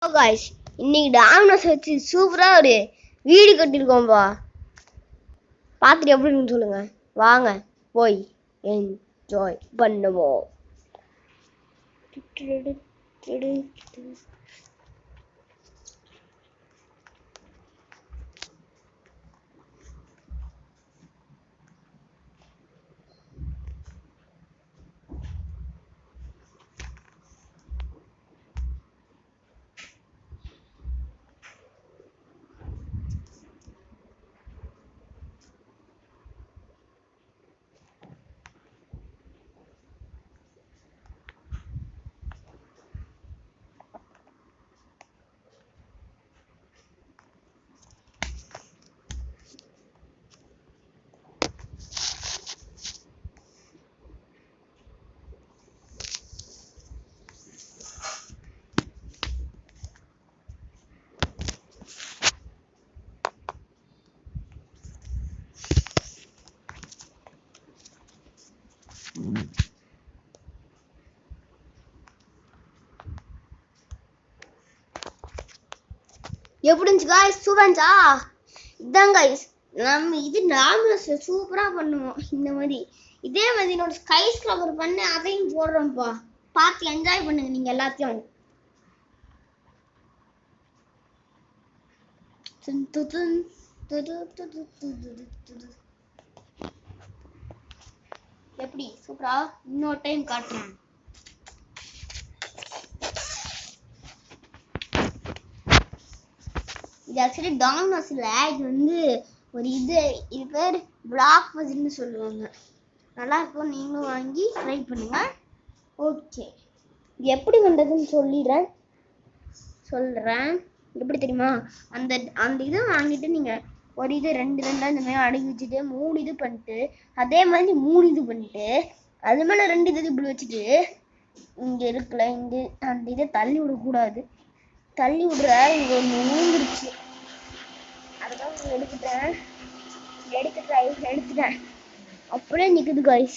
guys, இன்னைக்கு Domino's வச்சு சூப்பரா ஒரு வீடு கட்டியிருக்கோம்பா. பார்த்துட்டு எப்படின்னு சொல்லுங்க. வாங்க போய் என்ஜாய் பண்ணுவோம். எப்படி இருந்துச்சு guys? சூப்பரா இதான் guys, நம்ம இது டாமினோஸ் சூப்பரா பண்ணுவோம். இந்த மாதிரி இதே மாதிரி என்னோட ஸ்கை ஸ்கிராப்பர் பண்ணி அதையும் போடுறோம்ப்பா. பார்த்து என்ஜாய் பண்ணுங்க நீங்க எல்லாத்தையும். எப்படி சூப்பரா இன்னொரு டைம் காட்டுறேன். இது ஆக்சுவலி டாமினோஸ் இல்லை, இது வந்து ஒரு இது பேர் பிளாக் பஜ்னு சொல்லுவாங்க. நல்லா இருக்கும், நீங்களும் வாங்கி ட்ரை பண்ணுங்க. ஓகே, இது எப்படி பண்ணுறதுன்னு சொல்கிறேன். எப்படி தெரியுமா? அந்த அந்த இதை வாங்கிட்டு நீங்கள் ஒரு இது ரெண்டு இந்த மாதிரி அடங்கி வச்சுட்டு 3 இது பண்ணிட்டு, அதே மாதிரி 3 இது பண்ணிட்டு, அது மேலே 2 இது இப்படி வச்சுட்டு, இங்கே இருக்குல்ல இங்கே அந்த இதை தள்ளி விடக்கூடாது. தள்ளி விடுற இங்கே ஒன்று ஊந்துருச்சு, அதுதான் எடுத்துட்டேன். அப்படியே நிற்குது guys.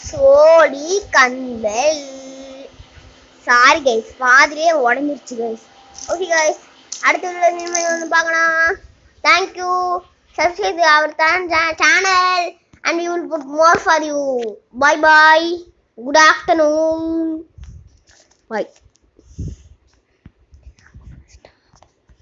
சோடி கண்கள் சாரி கைஸ், பாதிரியே உடஞ்சிருச்சு கைஸ். ஓகே கைஸ், அடுத்த வீடியோல வந்து பார்க்கலாம். Thank you. Subscribe our channel and we will put more for you. Bye bye. Good afternoon. Bye.